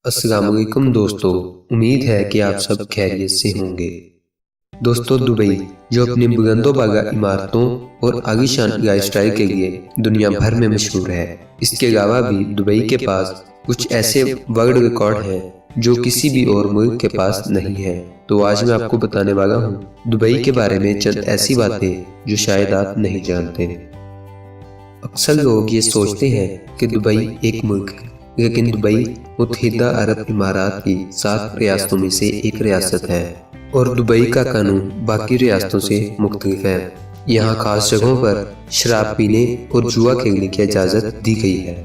अस्सलाम वालेकुम दोस्तों, उम्मीद है कि आप सब खैरियत से होंगे। दोस्तों, दुबई जो अपनी बुलंदों-बाला इमारतों और आलीशान लाइफस्टाइल के लिए दुनिया भर में मशहूर है। इसके अलावा भी दुबई के पास कुछ ऐसे वर्ल्ड रिकॉर्ड हैं जो किसी भी और मुल्क के पास नहीं है। तो आज मैं आपको बताने वाला हूँ दुबई के बारे में चंद ऐसी बातें जो शायद आप नहीं जानते। अक्सर लोग ये सोचते हैं कि दुबई एक मुल्क है, लेकिन दुबई मुत्तहिदा अरब इमारात की 7 रियासतों में से एक रियासत है और दुबई का कानून बाकी रियासतों से मुख्तलिफ है। यहाँ खास जगहों पर शराब पीने और जुआ खेलने की इजाज़त दी गई है।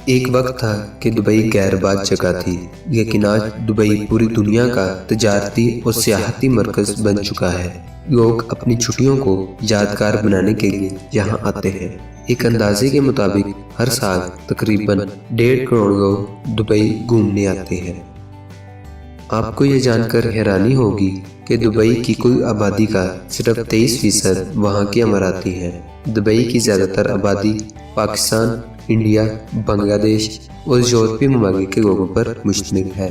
एक वक्त था कि दुबई गैरबाद जगह थी, लेकिन आज दुबई पूरी दुनिया का तजारती और सियाहती मरकज बन चुका है। लोग अपनी छुट्टियों को यादगार बनाने के लिए यहाँ आते हैं। एक अंदाजे के मुताबिक हर साल तकरीबन 1.5 करोड़ लोग दुबई घूमने आते हैं। आपको ये जानकर हैरानी होगी कि दुबई की कुल आबादी का सिर्फ 23% वहाँ के अमाराती हैं। दुबई की ज़्यादातर आबादी पाकिस्तान, इंडिया, बांग्लादेश और यूरोपीय ममालिक के लोगों पर मुश्तमिल है।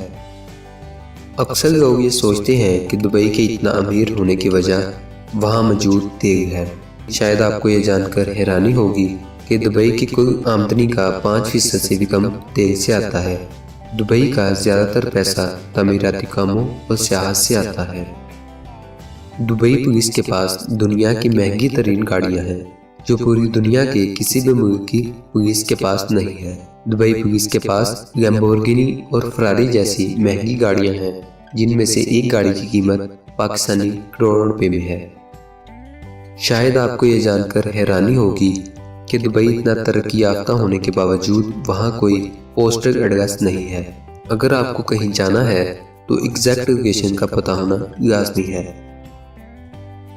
अक्सर लोग ये सोचते हैं कि दुबई के इतना अमीर होने की वजह वहाँ मौजूद तेल है। शायद आपको ये जानकर हैरानी होगी कि दुबई की कुल आमदनी का 5% से भी कम तेल से आता है। दुबई का ज़्यादातर पैसा तमीराती कामों और सियाहत से आता है। दुबई पुलिस के पास दुनिया की महंगी तरीन गाड़ियाँ हैं जो पूरी दुनिया के किसी भी मुल्क की पुलिस के पास नहीं है। दुबई पुलिस के पास लैम्बोर्गिनी और फरारी जैसी महंगी गाड़ियाँ हैं, जिनमें से एक गाड़ी की कीमत पाकिस्तानी करोड़ों रुपए में है। शायद आपको ये जानकर हैरानी होगी कि दुबई इतना तरक्की याफ्ता होने के बावजूद वहाँ कोई पोस्टल एड्रेस नहीं है। अगर आपको कहीं जाना है तो एग्जैक्ट लोकेशन का पता होना लाजमी है।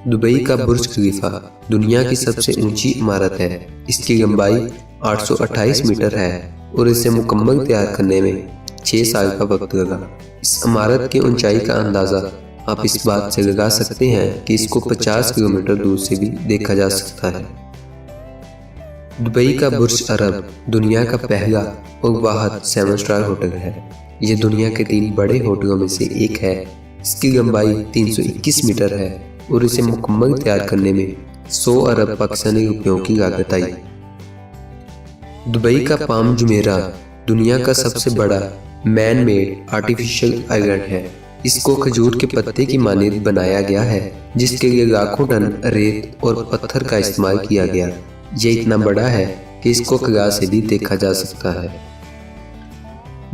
दुबई का बुर्ज खलीफा दुनिया की सबसे ऊंची इमारत है। इसकी लंबाई 828 मीटर है और इसे मुकम्मल तैयार करने में 6 साल का वक्त लगा। इस इमारत की ऊंचाई का अंदाज़ा आप इस बात से लगा सकते हैं कि इसको 50 किलोमीटर दूर से भी देखा जा सकता है। दुबई का बुर्ज अरब दुनिया का पहला और वाहिद 7 स्टार होटल है। यह दुनिया के 3 बड़े होटलों में से एक है। इसकी लंबाई 321 मीटर है और इसे मुकम्मल तैयार करने में 100 अरब पाकिस्तानी रुपयों की लागत आई। दुबई का पाम जुमेरा दुनिया का सबसे बड़ा मैन मेड आर्टिफिशियल आइलैंड है। इसको खजूर के पत्ते की मानद बनाया गया है, जिसके लिए लाखों टन रेत और पत्थर का इस्तेमाल किया गया। ये इतना बड़ा है कि इसको खला से भी देखा जा सकता है।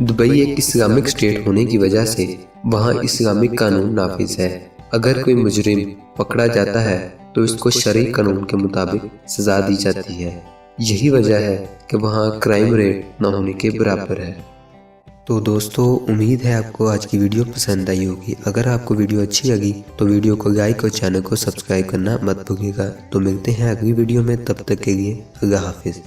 दुबई एक इस्लामिक स्टेट होने की वजह से वहाँ इस्लामिक कानून नाफिज है। अगर कोई मुजरिम पकड़ा जाता है तो इसको शरई कानून के मुताबिक सजा दी जाती है। यही वजह है कि वहाँ क्राइम रेट न होने के बराबर है। तो दोस्तों, उम्मीद है आपको आज की वीडियो पसंद आई होगी। अगर आपको वीडियो अच्छी लगी तो वीडियो को लाइक और चैनल को सब्सक्राइब करना मत भूलिएगा। तो मिलते हैं अगली वीडियो में, तब तक के लिए अल्लाह हाफिज़।